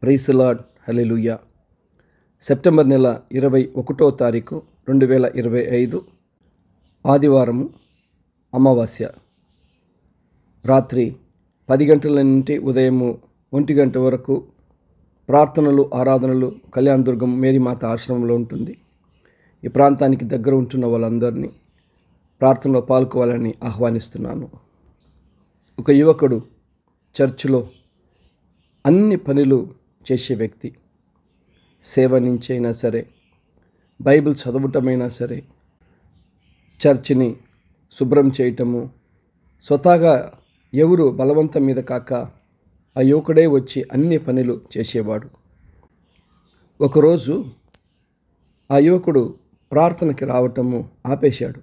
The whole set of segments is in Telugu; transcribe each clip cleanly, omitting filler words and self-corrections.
Praise the lord. Hallelujah. September నెల 21వ తారీఖు 2025 ఆదివారము, అమావాస్య. రాత్రి 10 గంటల నుండి ఉదయము 1 గంట వరకు ప్రార్థనలు, ఆరాధనలు కళ్యాణదుర్గం మేరీమాత ఆశ్రమంలో ఉంటుంది. ఈ ప్రాంతానికి దగ్గర ఉంటున్న వాళ్ళందరినీ ప్రార్థనలో పాల్గొవాలని ఆహ్వానిస్తున్నాను. ఒక యువకుడు చర్చిలో అన్ని పనులు చేసే వ్యక్తి. సేవ నుంచి అయినా సరే, బైబిల్ చదవటమైనా సరే, చర్చిని శుభ్రం చేయటము, స్వతహాగా ఎవరు బలవంతం మీద కాక ఆ యువకుడే వచ్చి అన్ని పనులు చేసేవాడు. ఒకరోజు ఆ యువకుడు ప్రార్థనకి రావటము ఆపేశాడు.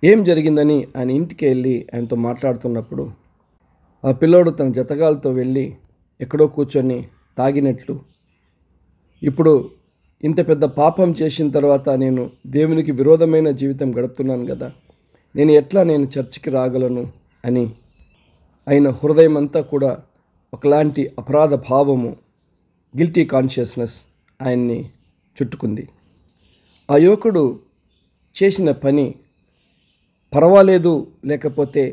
ఏం జరిగిందని ఆయన ఇంటికి వెళ్ళి ఆయనతో మాట్లాడుతున్నప్పుడు ఆ పిల్లోడు తన జతగాలతో వెళ్ళి ఎక్కడో కూర్చొని తాగినట్లు, ఇప్పుడు ఇంత పెద్ద పాపం చేసిన తర్వాత నేను దేవునికి విరోధమైన జీవితం గడుపుతున్నాను కదా, నేను చర్చికి రాగలను అని ఆయన హృదయం అంతా కూడా ఒకలాంటి అపరాధ భావము, గిల్టీ కాన్షియస్నెస్ ఆయన్ని చుట్టుకుంది. ఆ యువకుడు చేసిన పని పర్వాలేదు, లేకపోతే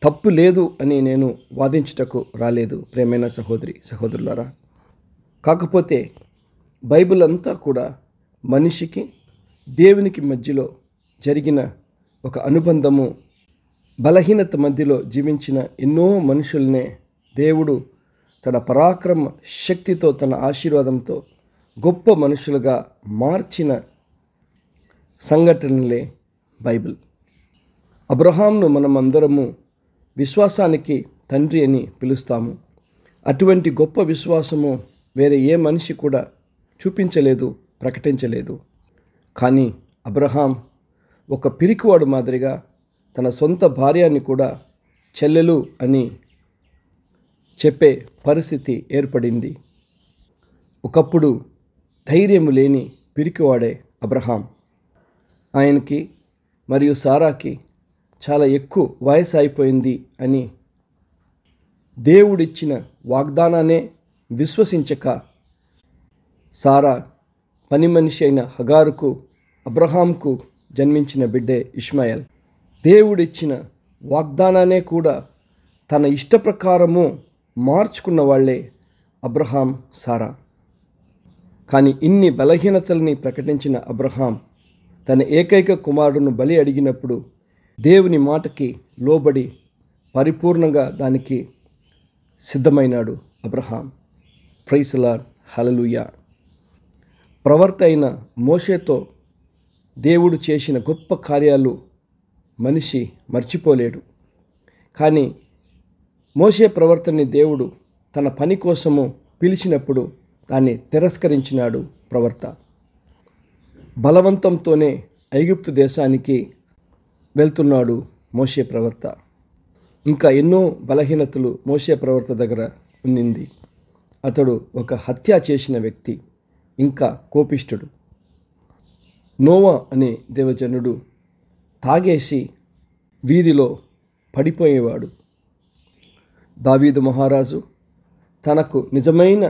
తప్పు లేదు అని నేను వాదించుటకు రాలేదు ప్రియమైన సహోదరులారా. కాకపోతే బైబిల్ అంతా కూడా మనిషికి దేవునికి మధ్యలో జరిగిన ఒక అనుబంధము, బలహీనత మధ్యలో జీవించిన ఎన్నో మనుషుల్నే దేవుడు తన పరాక్రమ శక్తితో, తన ఆశీర్వాదంతో గొప్ప మనుషులుగా మార్చిన సంఘటనలే బైబిల్. అబ్రహాంను మనమందరము విశ్వాసానికి తండ్రి అని పిలుస్తాము. అటువంటి గొప్ప విశ్వాసము వేరే ఏ మనిషి కూడా చూపించలేదు, ప్రకటించలేదు. కానీ అబ్రహాం ఒక పిరికివాడు మాదిరిగా తన సొంత భార్యని కూడా చెల్లెలు అని చెప్పే పరిస్థితి ఏర్పడింది. ఒకప్పుడు ధైర్యము లేని పిరికివాడే అబ్రహాం. ఆయనకి మరియు సారాకి చాలా ఎక్కువ వయసు అయిపోయింది అని దేవుడిచ్చిన వాగ్దానాన్నే విశ్వసించక సారా పని మనిషి అయిన హగారుకు, అబ్రహాంకు జన్మించిన బిడ్డే ఇష్మాయేల్. దేవుడిచ్చిన వాగ్దానాన్నే కూడా తన ఇష్ట ప్రకారము మార్చుకున్న వాళ్ళే అబ్రహాం, సారా. కానీ ఇన్ని బలహీనతల్ని ప్రకటించిన అబ్రహాం తన ఏకైక కుమారుడును బలి అడిగినప్పుడు దేవుని మాటకి లోబడి పరిపూర్ణంగా దానికి సిద్ధమైనాడు Abraham. Praise the lord. Hallelujah. ప్రవక్త అయిన మోషేతో దేవుడు చేసిన గొప్ప కార్యాలు మనిషి మర్చిపోలేడు. కానీ మోషే ప్రవర్తనని దేవుడు తన పని కోసము పిలిచినప్పుడు దాన్ని తిరస్కరించినాడు ప్రవక్త. బలవంతంతోనే ఐగుప్తు దేశానికి వెళ్తున్నాడు మోషే ప్రవక్త. ఇంకా ఎన్నో బలహీనతలు మోషే ప్రవక్త దగ్గర ఉన్నింది. అతడు ఒక హత్య చేసిన వ్యక్తి, ఇంకా కోపిష్ఠుడు. నోవా అనే దేవజనుడు తాగేసి వీధిలో పడిపోయేవాడు. దావీదు మహారాజు తనకు నిజమైన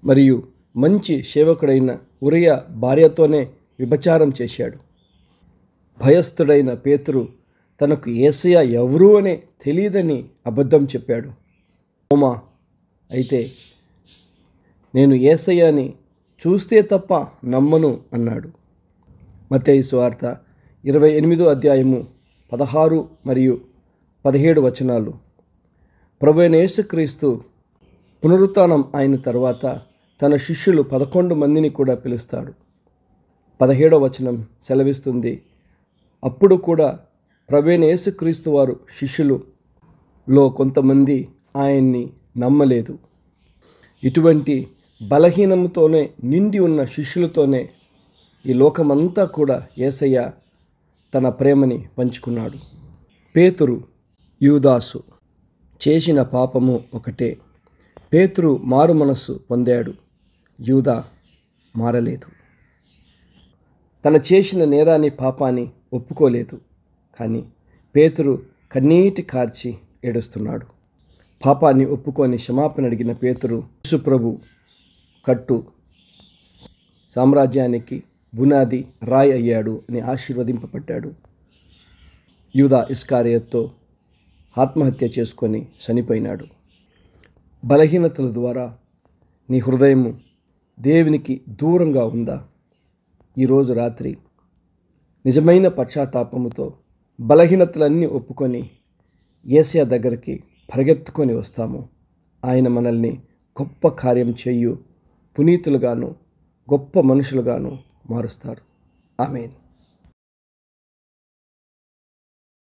మరియు మంచి సేవకుడైన ఉరియా భార్యతోనే వ్యభిచారం చేశాడు. భయస్థుడైన పేతురు తనకు యేసయ్య ఎవరు అనే తెలియదని అబద్ధం చెప్పాడు. తోమా అయితే నేను యేసయ్యని చూస్తే తప్ప నమ్మను అన్నాడు. మత్తయి సువార్త 28వ అధ్యాయము 16 మరియు 17 వచనాలు. ప్రభువైన యేసుక్రీస్తు పునరుత్థానం అయిన తర్వాత తన శిష్యులు 11 మందిని కూడా పిలుస్తాడు. 17వ వచనం సెలవిస్తుంది, అప్పుడు కూడా ప్రభువైన యేసుక్రీస్తు వారు శిష్యులలో కొంతమంది ఆయన్ని నమ్మలేదు. ఇటువంటి బలహీనంతోనే నిండి ఉన్న శిష్యులతోనే ఈ లోకమంతా కూడా యేసయ్య తన ప్రేమని పంచుకున్నాడు. పేతురు, యూదాసు చేసిన పాపము ఒకటే. పేతురు మారు మనస్సు పొందాడు, యూదా మారలేదు. తన చేసిన నేరాన్ని, పాపాన్ని ఒప్పుకోలేదు. కానీ పేతురు కన్నీటి కార్చి ఏడుస్తున్నాడు. పాపాన్ని ఒప్పుకొని క్షమాపణ అడిగిన పేతురు యేసుప్రభు కట్టు సామ్రాజ్యానికి బునాది రాయి అయ్యాడు అని ఆశీర్వదింపబడ్డాడు. యూదా ఇస్కారియోతుతో ఆత్మహత్య చేసుకొని చనిపోయినాడు. బలహీనతల ద్వారా నీ హృదయము దేవునికి దూరంగా ఉందా? ఈరోజు రాత్రి నిజమైన పశ్చాత్తాపముతో బలహీనతలన్నీ ఒప్పుకొని యేసయ్య దగ్గరికి పరిగెత్తుకొని వస్తాము. ఆయన మనల్ని గొప్ప కార్యం చేయు పునీతులుగాను గొప్ప మనుషులుగాను మారుస్తారు. ఆమేన్.